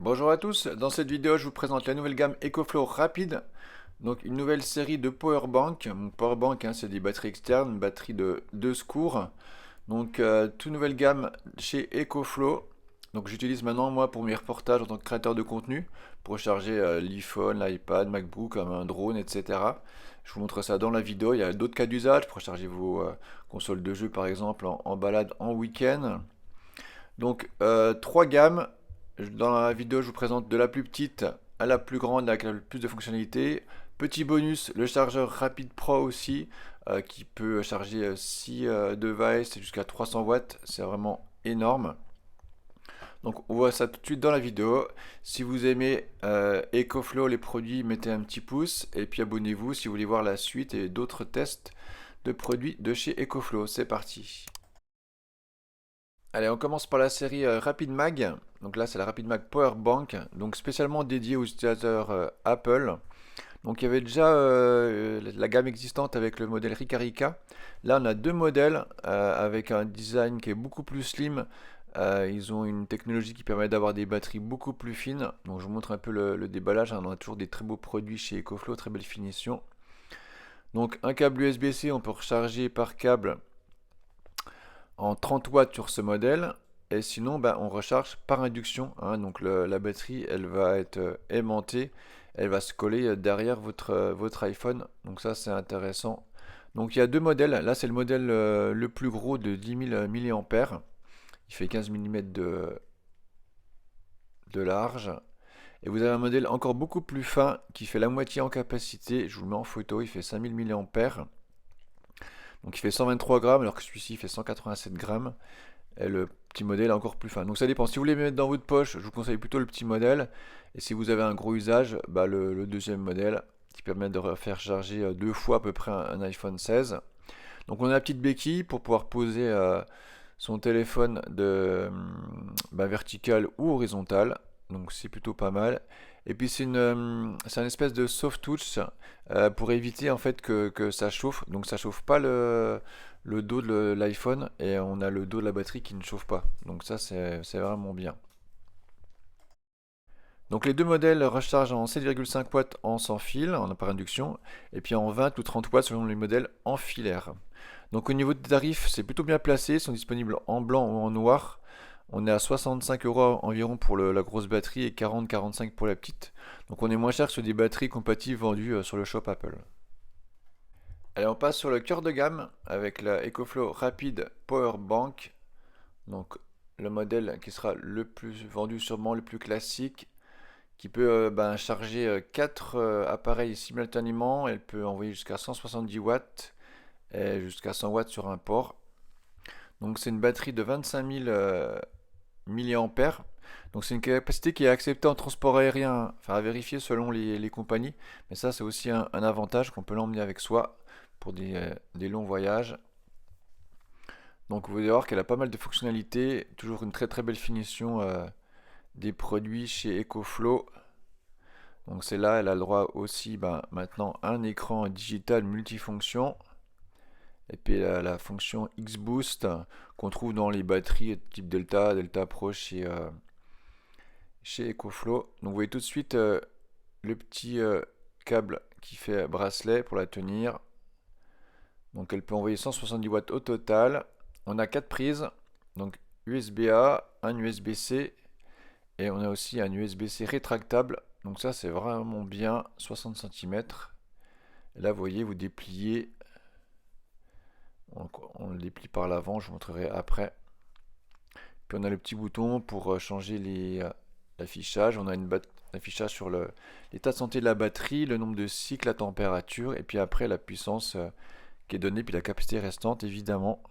Bonjour à tous, dans cette vidéo je vous présente la nouvelle gamme EcoFlow Rapide, donc une nouvelle série de powerbank. Donc powerbank c'est des batteries externes, batterie de secours. Donc toute nouvelle gamme chez EcoFlow. Donc j'utilise maintenant moi pour mes reportages en tant que créateur de contenu, pour charger l'iPhone, l'iPad, MacBook, comme un drone, etc. Je vous montre ça dans la vidéo. Il y a d'autres cas d'usage pour charger vos consoles de jeu par exemple en balade en week-end. Donc, trois gammes. Dans la vidéo, je vous présente de la plus petite à la plus grande avec le plus de fonctionnalités. Petit bonus, le chargeur Rapid Pro aussi, qui peut charger 6 devices jusqu'à 300 watts. C'est vraiment énorme. Donc, on voit ça tout de suite dans la vidéo. Si vous aimez EcoFlow, les produits, mettez un petit pouce. Et puis abonnez-vous si vous voulez voir la suite et d'autres tests de produits de chez EcoFlow. C'est parti. Allez, on commence par la série Rapid Mag. Donc là, c'est la Rapid Mag Power Bank, donc spécialement dédiée aux utilisateurs Apple. Donc il y avait déjà la gamme existante avec le modèle Rica. Là, on a deux modèles avec un design qui est beaucoup plus slim. Ils ont une technologie qui permet d'avoir des batteries beaucoup plus fines. Donc je vous montre un peu le déballage, hein. On a toujours des très beaux produits chez EcoFlow, très belle finition. Donc un câble USB-C, on peut recharger par câble en 30 watts sur ce modèle. Et sinon, bah, on recharge par induction, hein. Donc la batterie, elle va être aimantée, elle va se coller derrière votre iPhone. Donc ça, c'est intéressant. Donc il y a deux modèles. Là, c'est le modèle le plus gros de 10 000 mAh. Il fait 15 mm de large. Et vous avez un modèle encore beaucoup plus fin qui fait la moitié en capacité. Je vous le mets en photo, il fait 5000 mAh. Donc il fait 123 grammes alors que celui-ci fait 187 grammes. Et le petit modèle est encore plus fin. Donc ça dépend. Si vous voulez mettre dans votre poche, je vous conseille plutôt le petit modèle. Et si vous avez un gros usage, bah le deuxième modèle qui permet de faire charger deux fois à peu près un iPhone 16. Donc on a la petite béquille pour pouvoir poser son téléphone de vertical ou horizontal. Donc c'est plutôt pas mal. Et puis c'est un espèce de soft touch pour éviter en fait que ça chauffe. Donc ça chauffe pas le dos de l'iPhone et on a le dos de la batterie qui ne chauffe pas. Donc ça c'est vraiment bien. Donc les deux modèles rechargent en 7,5 watts en sans fil, en par induction, et puis en 20 ou 30 watts selon les modèles en filaire. Donc au niveau des tarifs, c'est plutôt bien placé, ils sont disponibles en blanc ou en noir. On est à 65 euros environ pour la grosse batterie et 40-45 pour la petite. Donc on est moins cher que sur des batteries compatibles vendues sur le shop Apple. Allez, on passe sur le cœur de gamme avec la EcoFlow Rapid Power Bank. Donc le modèle qui sera le plus vendu, sûrement le plus classique, qui peut charger 4 appareils simultanément. Elle peut envoyer jusqu'à 170 watts et jusqu'à 100 watts sur un port. Donc c'est une batterie de 25 000 milliampères. Donc c'est une capacité qui est acceptée en transport aérien, enfin à vérifier selon les compagnies. Mais ça c'est aussi un avantage qu'on peut l'emmener avec soi pour des longs voyages. Donc vous allez voir qu'elle a pas mal de fonctionnalités, toujours une très très belle finition des produits chez EcoFlow. Donc c'est là, elle a le droit aussi maintenant à un écran digital multifonction. Et puis la fonction X-Boost qu'on trouve dans les batteries type Delta, Delta Pro chez EcoFlow. Donc vous voyez tout de suite le petit câble qui fait bracelet pour la tenir. Donc elle peut envoyer 170 watts au total. On a 4 prises, donc USB-A, un USB-C et on a aussi un USB-C rétractable. Donc ça c'est vraiment bien, 60 cm. Et là vous voyez, vous dépliez, on le déplie par l'avant, je vous montrerai après. Puis on a le petit bouton pour changer l'affichage. On a l'affichage sur l'état de santé de la batterie, le nombre de cycles, la température, et puis après la puissance qui est donnée, puis la capacité restante évidemment.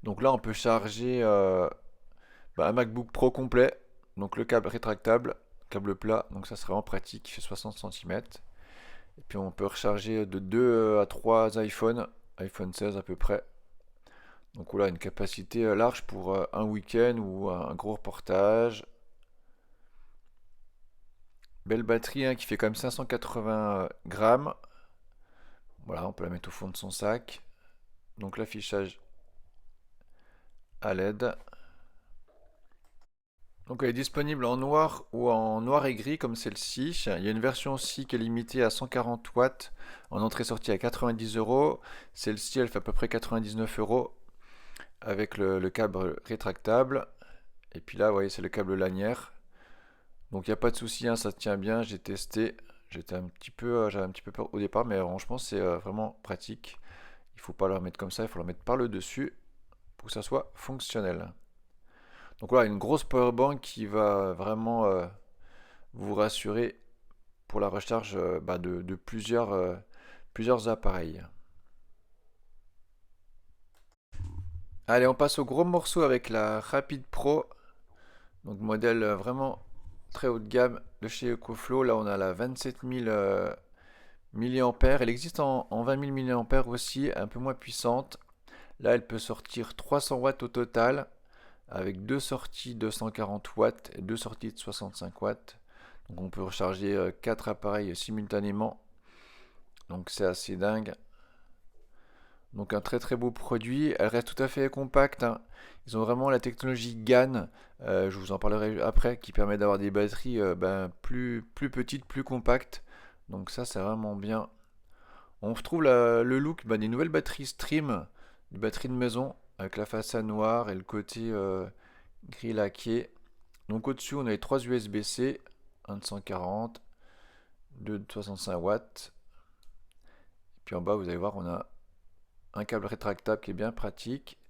Donc là on peut charger un MacBook Pro complet, donc le câble rétractable, câble plat, donc ça serait vraiment pratique, il fait 60 cm. Et puis on peut recharger de 2 à 3 iPhones, iPhone 16 à peu près. Donc voilà, une capacité large pour un week-end ou un gros reportage. Belle batterie hein, qui fait quand même 580 grammes. Voilà, on peut la mettre au fond de son sac. Donc l'affichage à LED. Donc elle est disponible en noir ou en noir et gris comme celle-ci. Il y a une version aussi qui est limitée à 140 watts en entrée-sortie à 90 euros. Celle-ci elle fait à peu près 99 euros avec le câble rétractable. Et puis là, vous voyez, c'est le câble lanière. Donc il n'y a pas de souci, hein, ça tient bien, j'ai testé. J'avais un petit peu peur au départ, mais franchement c'est vraiment pratique. Il ne faut pas le remettre comme ça, il faut le mettre par le dessus pour que ça soit fonctionnel. Donc voilà, une grosse power bank qui va vraiment vous rassurer pour la recharge de plusieurs appareils. Allez, on passe au gros morceau avec la Rapid Pro, donc modèle vraiment très haut de gamme de chez EcoFlow. Là, on a la 27 000 milliampères. Elle existe en 20 000 milliampères aussi, un peu moins puissante. Là, elle peut sortir 300 watts au total, avec deux sorties de 140 watts et deux sorties de 65 watts. Donc on peut recharger 4 appareils simultanément. Donc c'est assez dingue. Donc un très très beau produit. Elle reste tout à fait compacte, hein. Ils ont vraiment la technologie GaN, je vous en parlerai après, qui permet d'avoir des batteries plus petites, plus compactes. Donc ça c'est vraiment bien. On retrouve le look des nouvelles batteries Stream, des batteries de maison, avec la façade noire et le côté gris laqué. Donc au-dessus on a les 3 USB-C, un de 140, deux de 65 watts. Et puis en bas vous allez voir on a un câble rétractable qui est bien pratique.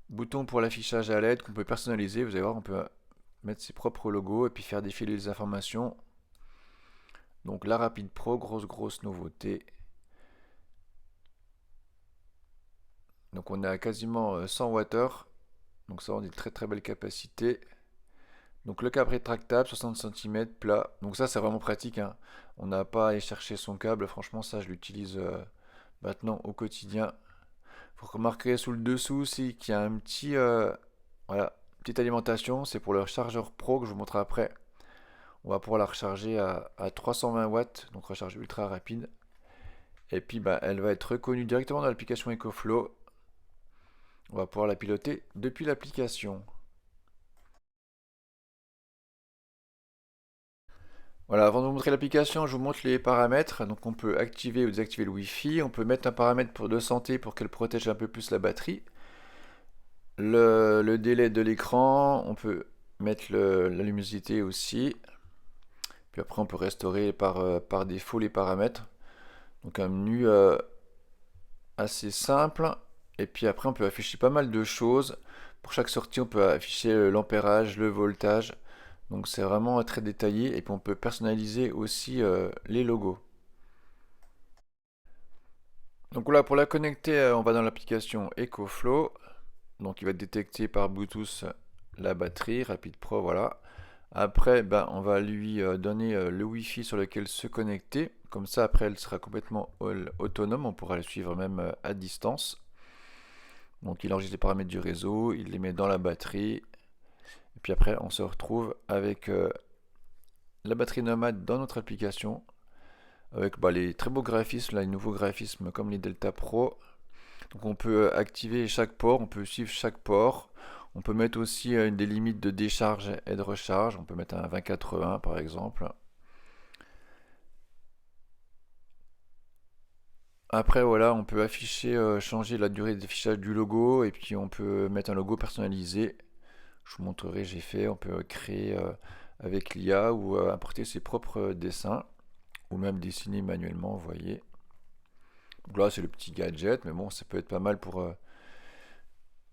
Bouton pour l'affichage à LED qu'on peut personnaliser. Vous allez voir, on peut mettre ses propres logos et puis faire défiler les informations. Donc la Rapid Pro, grosse nouveauté. Donc on est à quasiment 100 Wh. Donc ça on dit très très belle capacité. Donc le câble rétractable, 60 cm plat. Donc ça c'est vraiment pratique, hein. On n'a pas à aller chercher son câble. Franchement ça je l'utilise maintenant au quotidien. Vous remarquerez sous le dessous aussi qu'il y a un petit voilà, petite alimentation. C'est pour le chargeur pro que je vous montre après. On va pouvoir la recharger à 320 watts, donc recharge ultra rapide. Et puis elle va être reconnue directement dans l'application EcoFlow. On va pouvoir la piloter depuis l'application. Voilà, avant de vous montrer l'application, je vous montre les paramètres. Donc on peut activer ou désactiver le Wi-Fi. On peut mettre un paramètre de santé pour qu'elle protège un peu plus la batterie. Le délai de l'écran, on peut mettre la luminosité aussi. Puis après on peut restaurer par défaut les paramètres. Donc un menu assez simple. Et puis après, on peut afficher pas mal de choses. Pour chaque sortie, on peut afficher l'ampérage, le voltage. Donc c'est vraiment très détaillé. Et puis on peut personnaliser aussi les logos. Donc là, pour la connecter, on va dans l'application EcoFlow. Donc il va détecter par Bluetooth la batterie, Rapid Pro, voilà. Après, on va lui donner le Wi-Fi sur lequel se connecter. Comme ça, après, elle sera complètement autonome. On pourra le suivre même à distance. Donc il enregistre les paramètres du réseau, il les met dans la batterie. Et puis après, on se retrouve avec la batterie Nomad dans notre application. Avec les très beaux graphismes, là, les nouveaux graphismes comme les Delta Pro. Donc on peut activer chaque port, on peut suivre chaque port. On peut mettre aussi des limites de décharge et de recharge. On peut mettre un 20-80 par exemple. Après voilà, on peut afficher, changer la durée d'affichage du logo et puis on peut mettre un logo personnalisé. Je vous montrerai, j'ai fait. On peut créer avec l'IA ou importer ses propres dessins ou même dessiner manuellement, vous voyez. Donc là, c'est le petit gadget, mais bon, ça peut être pas mal pour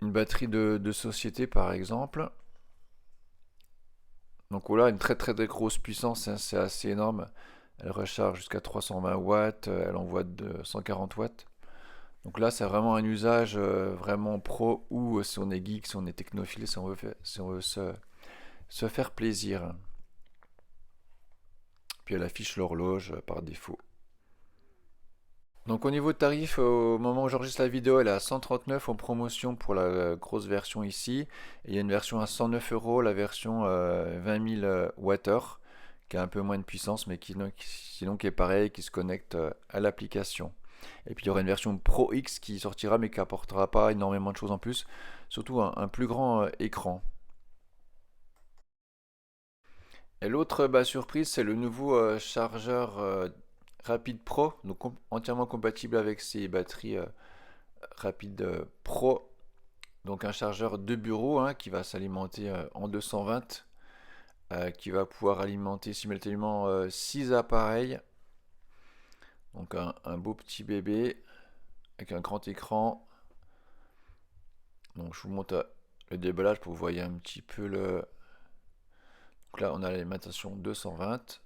une batterie de société par exemple. Donc voilà, une très grosse puissance, hein, c'est assez énorme. Elle recharge jusqu'à 320 watts, elle envoie de 140 watts. Donc là, c'est vraiment un usage vraiment pro ou si on est geek, si on est technophile, si on veut se faire plaisir. Puis elle affiche l'horloge par défaut. Donc au niveau tarif, au moment où j'enregistre la vidéo, elle est à 139 en promotion pour la grosse version ici. Et il y a une version à 109 euros, la version 20 000 Wh, qui a un peu moins de puissance, mais sinon qui est pareil, qui se connecte à l'application. Et puis il y aura une version Pro X qui sortira, mais qui apportera pas énormément de choses en plus, surtout un plus grand écran. Et l'autre surprise, c'est le nouveau chargeur Rapid Pro, donc entièrement compatible avec ces batteries Rapid Pro. Donc un chargeur de bureau hein, qui va s'alimenter en 220, qui va pouvoir alimenter simultanément 6 appareils. Donc un beau petit bébé avec un grand écran. Donc je vous montre le déballage pour que vous voyez un petit peu le... Donc là on a l'alimentation 220.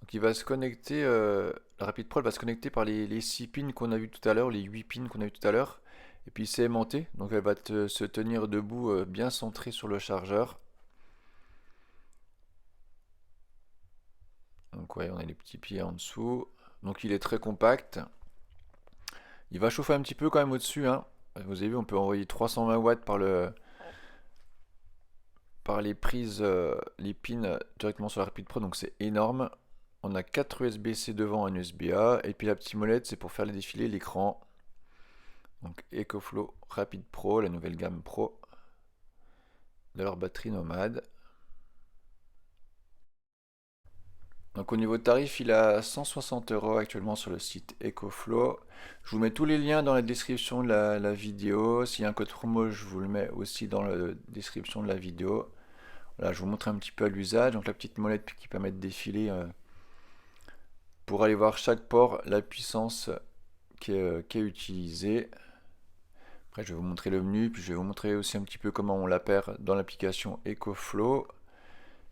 Donc il va se connecter, la Rapid Pro elle va se connecter par les 6 pins qu'on a vu tout à l'heure, les 8 pins qu'on a vu tout à l'heure. Et puis c'est aimanté, donc elle va se tenir debout bien centrée sur le chargeur. Donc ouais, on a les petits pieds en dessous. Donc il est très compact. Il va chauffer un petit peu quand même au-dessus, hein. Vous avez vu, on peut envoyer 320 watts par les prises, les pins directement sur la Rapid Pro, donc c'est énorme. On a 4 USB-C devant, un USB-A, et puis la petite molette, c'est pour faire défiler l'écran. Donc EcoFlow Rapid Pro, la nouvelle gamme Pro de leur batterie Nomade. Donc au niveau de tarif, il a 160 € actuellement sur le site EcoFlow. Je vous mets tous les liens dans la description de la vidéo. S'il y a un code promo, je vous le mets aussi dans la description de la vidéo. Voilà, je vous montre un petit peu à l'usage. Donc la petite molette qui permet de défiler pour aller voir chaque port, la puissance qui est utilisée. Après, je vais vous montrer le menu, puis je vais vous montrer aussi un petit peu comment on l'opère dans l'application EcoFlow.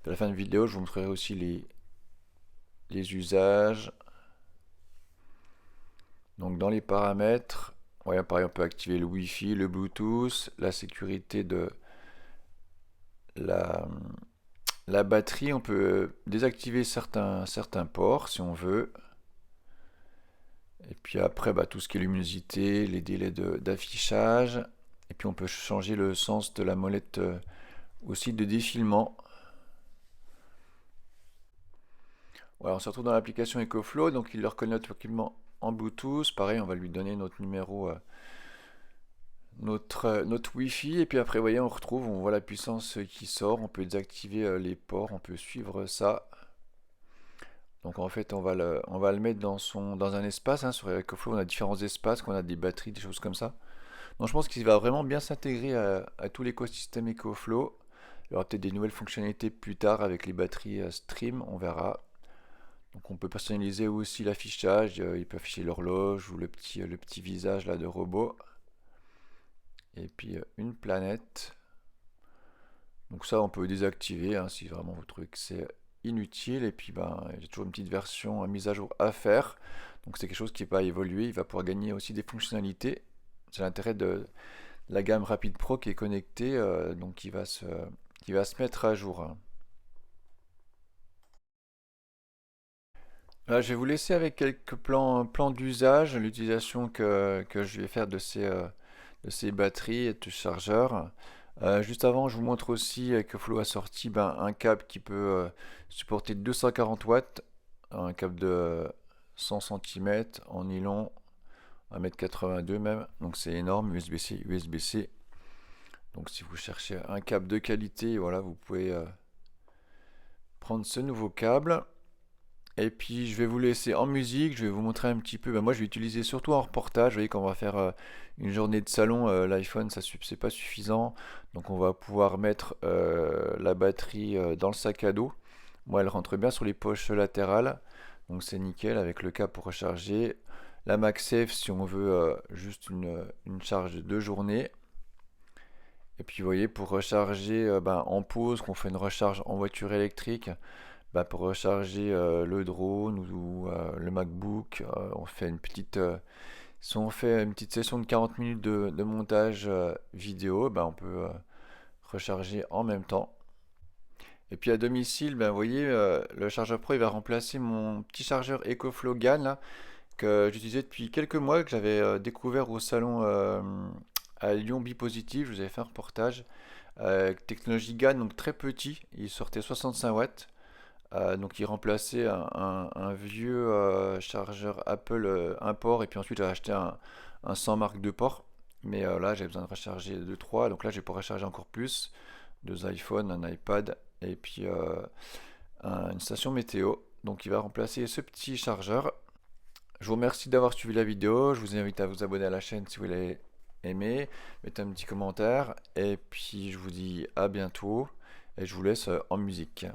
À la fin de la vidéo, je vous montrerai aussi les usages. Donc dans les paramètres, ouais, pareil, on peut activer le Wi-Fi, le Bluetooth, la sécurité de la, la batterie. On peut désactiver certains ports si on veut. Et puis après, tout ce qui est luminosité, les délais d'affichage. Et puis on peut changer le sens de la molette aussi de défilement. Voilà, on se retrouve dans l'application EcoFlow, donc il le reconnaît automatiquement en Bluetooth. Pareil, on va lui donner notre numéro, notre Wi-Fi. Et puis après, vous voyez, on voit la puissance qui sort. On peut désactiver les ports, on peut suivre ça. Donc en fait, on va le mettre dans un espace. Hein. Sur EcoFlow, on a différents espaces, qu'on a des batteries, des choses comme ça. Donc je pense qu'il va vraiment bien s'intégrer à tout l'écosystème EcoFlow. Il y aura peut-être des nouvelles fonctionnalités plus tard avec les batteries Stream, on verra. Donc on peut personnaliser aussi l'affichage, il peut afficher l'horloge ou le petit visage là de robot. Et puis une planète. Donc ça on peut désactiver hein, si vraiment vous trouvez que c'est inutile. Et puis il y a toujours une petite version mise à jour à faire. Donc c'est quelque chose qui va évoluer, il va pouvoir gagner aussi des fonctionnalités. C'est l'intérêt de la gamme Rapid Pro qui est connectée, donc qui va se mettre à jour, hein. Là, je vais vous laisser avec quelques plans d'usage, l'utilisation que je vais faire de ces batteries et de chargeurs. Juste avant, je vous montre aussi que Flow a sorti un câble qui peut supporter 240 watts, un câble de 100 cm en nylon, 1,82 m même, donc c'est énorme, USB-C, USB-C. Donc si vous cherchez un câble de qualité, voilà, vous pouvez prendre ce nouveau câble. Et puis je vais vous laisser en musique, je vais vous montrer un petit peu. Moi je vais utiliser surtout en reportage. Vous voyez quand on va faire une journée de salon, l'iPhone c'est pas suffisant. Donc on va pouvoir mettre la batterie dans le sac à dos. Moi elle rentre bien sur les poches latérales. Donc c'est nickel avec le câble pour recharger. La MagSafe si on veut juste une charge de journée. Et puis vous voyez pour recharger en pause, qu'on fait une recharge en voiture électrique. Pour recharger le drone ou le MacBook, on fait si on fait une petite session de 40 minutes de montage vidéo, on peut recharger en même temps. Et puis à domicile, vous voyez, le chargeur Pro il va remplacer mon petit chargeur EcoFlow GAN là, que j'utilisais depuis quelques mois, que j'avais découvert au salon à Lyon Bipositif. Je vous avais fait un reportage. Technologie GAN, donc très petit, il sortait 65 watts. Donc il remplaçait un vieux chargeur Apple un port et puis ensuite j'ai acheté un 100 marque de port. Mais là j'ai besoin de recharger 2-3, donc là je vais pouvoir recharger encore plus. Deux iPhones, un iPad et puis une station météo. Donc il va remplacer ce petit chargeur. Je vous remercie d'avoir suivi la vidéo. Je vous invite à vous abonner à la chaîne si vous l'avez aimé. Mettez un petit commentaire. Et puis je vous dis à bientôt. Et je vous laisse en musique.